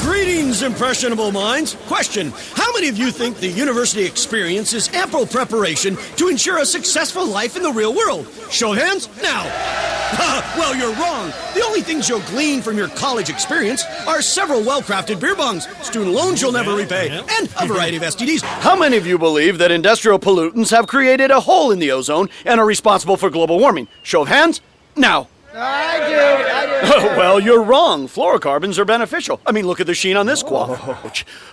Greetings, impressionable minds. Question: how many of you think the university experience is ample preparation to ensure a successful life in the real world? Show of hands now. Well, you're wrong. The only things you'll glean from your college experience are several well-crafted beer bongs, student loans you'll never repay, and a variety of STDs. How many of you believe that industrial pollutants have created a hole in the ozone and are responsible for global warming? Show of hands now. I do. Well, you're wrong. Fluorocarbons are beneficial. I mean, look at the sheen on this quaff.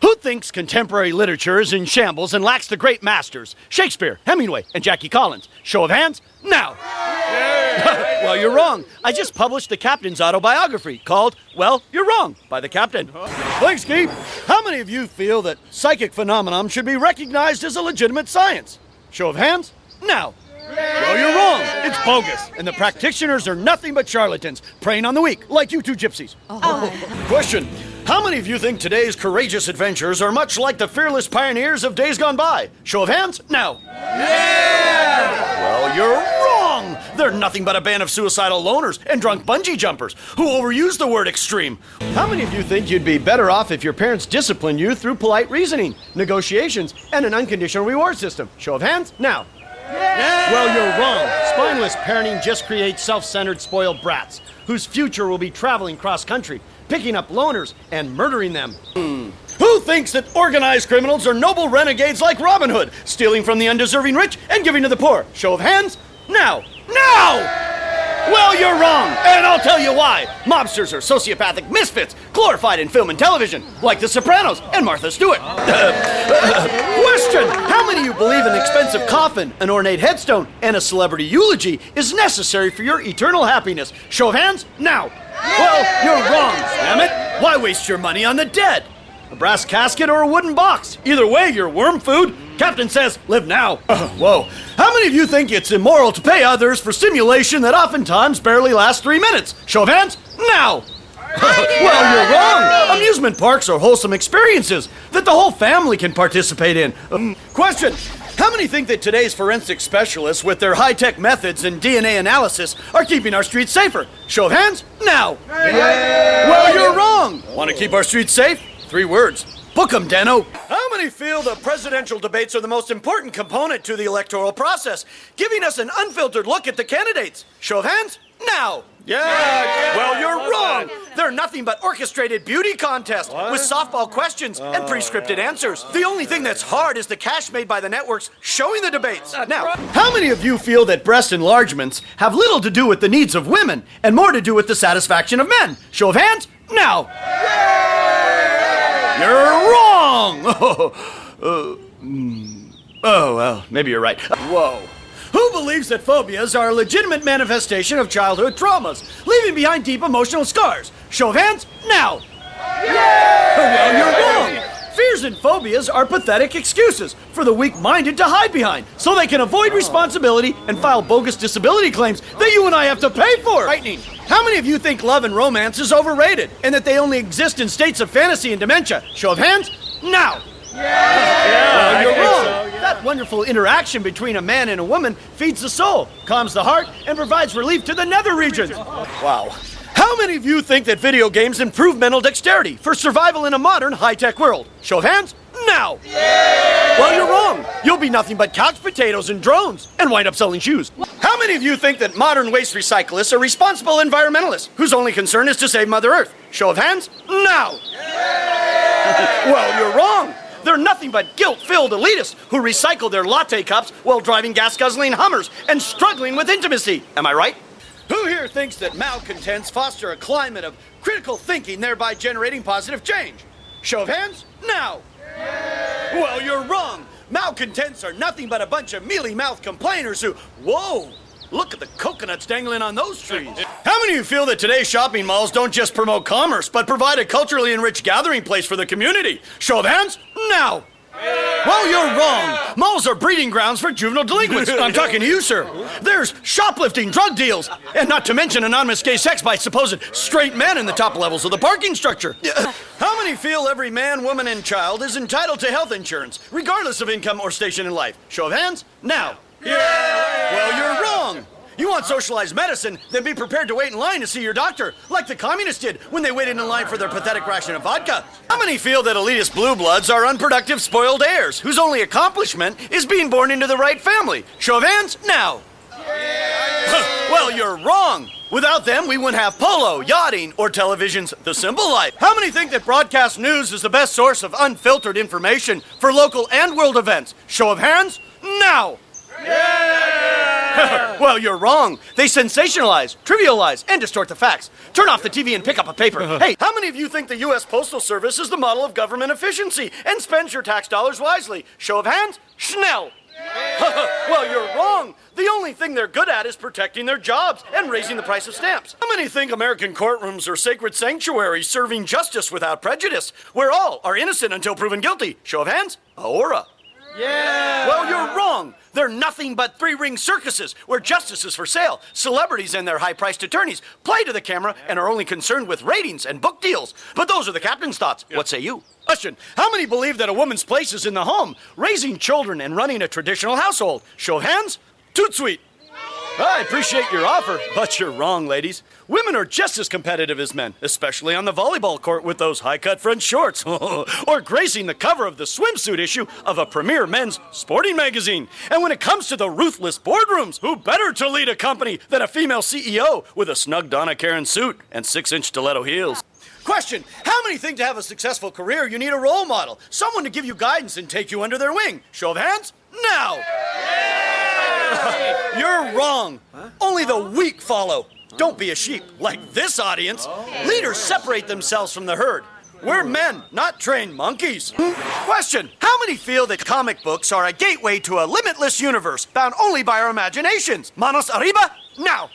Who thinks contemporary literature is in shambles and lacks the great masters? Shakespeare, Hemingway, and Jackie Collins. Show of hands now. Well, you're wrong. I just published the captain's autobiography called, Well, You're Wrong, by the captain. Thanks, Keith. How many of you feel that psychic phenomenon should be recognized as a legitimate science? Show of hands now. Well, you're wrong. It's bogus. And the practitioners are nothing but charlatans, preying on the weak, like you two gypsies. Question: how many of you think today's courageous adventurers are much like the fearless pioneers of days gone by? Show of hands now. Well, you're wrong. They're nothing but a band of suicidal loners and drunk bungee jumpers who overuse the word extreme. How many of you think you'd be better off if your parents disciplined you through polite reasoning, negotiations, and an unconditional reward system? Show of hands now. Well, you're wrong. Spineless parenting just creates self-centered, spoiled brats whose future will be traveling cross-country, picking up loners and murdering them. Who thinks that organized criminals are noble renegades like Robin Hood, stealing from the undeserving rich and giving to the poor? Show of hands now. Now! Well, you're wrong, and I'll tell you why. Mobsters are sociopathic misfits, glorified in film and television, like The Sopranos and Martha Stewart. Question: how many of you believe an expensive coffin, an ornate headstone, and a celebrity eulogy is necessary for your eternal happiness? Show of hands now. Well, you're wrong, damn it. Why waste your money on the dead? A brass casket or a wooden box? Either way, you're worm food. Captain says, live now. Whoa. How many of you think it's immoral to pay others for stimulation that oftentimes barely lasts 3 minutes? Show of hands, now. Well, you're wrong. Amusement parks are wholesome experiences that the whole family can participate in. Question: how many think that today's forensic specialists with their high-tech methods and DNA analysis are keeping our streets safer? Show of hands, now. Well, you're wrong. Want to keep our streets safe? 3 words. Book 'em, Dano. How many feel the presidential debates are the most important component to the electoral process, giving us an unfiltered look at the candidates? Show of hands, now. Well, you're wrong. They're nothing but orchestrated beauty contests with softball questions and pre-scripted answers. The only thing that's hard is the cash made by the networks showing the debates. Now, how many of you feel that breast enlargements have little to do with the needs of women and more to do with the satisfaction of men? Show of hands, now. You're wrong! Oh, well, maybe you're right. Whoa. Who believes that phobias are a legitimate manifestation of childhood traumas, leaving behind deep emotional scars? Show of hands, now! Well, you're wrong! Fears and phobias are pathetic excuses for the weak-minded to hide behind, so they can avoid responsibility and file bogus disability claims that you and I have to pay for! Frightening. How many of you think love and romance is overrated, and that they only exist in states of fantasy and dementia? Show of hands, now! Well, you're wrong. That wonderful interaction between a man and a woman feeds the soul, calms the heart, and provides relief to the nether regions. Wow. How many of you think that video games improve mental dexterity for survival in a modern high-tech world? Show of hands, now! Well, you're wrong. You'll be nothing but couch potatoes and drones and wind up selling shoes. How many of you think that modern waste recyclists are responsible environmentalists whose only concern is to save Mother Earth? Show of hands, now! Well, you're wrong. They're nothing but guilt-filled elitists who recycle their latte cups while driving gas-guzzling Hummers and struggling with intimacy. Am I right? Who here thinks that malcontents foster a climate of critical thinking, thereby generating positive change? Show of hands, now! Well, you're wrong. Malcontents are nothing but a bunch of mealy-mouthed complainers who... Whoa! Look at the coconuts dangling on those trees. How many of you feel that today's shopping malls don't just promote commerce, but provide a culturally enriched gathering place for the community? Show of hands, now! Well, you're wrong. Malls are breeding grounds for juvenile delinquents. I'm talking to you, sir. There's shoplifting, drug deals, and not to mention anonymous gay sex by supposed straight men in the top levels of the parking structure. How many feel every man, woman, and child is entitled to health insurance, regardless of income or station in life? Show of hands, now. Well, you're wrong. You want socialized medicine? Then be prepared to wait in line to see your doctor, like the communists did when they waited in line for their pathetic ration of vodka. How many feel that elitist blue bloods are unproductive, spoiled heirs, whose only accomplishment is being born into the right family? Show of hands, now. Well, you're wrong. Without them, we wouldn't have polo, yachting, or television's The Simple Life. How many think that broadcast news is the best source of unfiltered information for local and world events? Show of hands, now. Well, you're wrong. They sensationalize, trivialize, and distort the facts. Turn off the TV and pick up a paper. Hey, how many of you think the U.S. Postal Service is the model of government efficiency and spends your tax dollars wisely? Show of hands, Schnell. Well, you're wrong. The only thing they're good at is protecting their jobs and raising the price of stamps. How many think American courtrooms are sacred sanctuaries serving justice without prejudice, where all are innocent until proven guilty? Show of hands, Aora. Yeah! Well, you're wrong. They're nothing but three-ring circuses where justice is for sale. Celebrities and their high-priced attorneys play to the camera and are only concerned with ratings and book deals. But those are the captain's thoughts. Yeah. What say you? Question, how many believe that a woman's place is in the home, raising children and running a traditional household? Show of hands, Toot Sweet. I appreciate your offer, but you're wrong, ladies. Women are just as competitive as men, especially on the volleyball court with those high-cut French shorts, or gracing the cover of the swimsuit issue of a premier men's sporting magazine. And when it comes to the ruthless boardrooms, who better to lead a company than a female CEO with a snug Donna Karan suit and 6-inch stiletto heels? Question, how many think to have a successful career you need a role model, someone to give you guidance and take you under their wing? Show of hands, now! You're wrong. Huh? Only the weak follow. Don't be a sheep like this audience. Leaders separate themselves from the herd. We're men, not trained monkeys. Question, how many feel that comic books are a gateway to a limitless universe bound only by our imaginations? Manos arriba, now.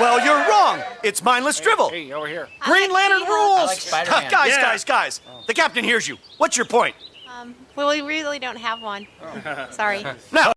Well, you're wrong. It's mindless drivel. Hey, over here. Green Lantern rules. I like Spider-Man. Guys. The captain hears you. What's your point? Well, we really don't have one. Sorry. Now.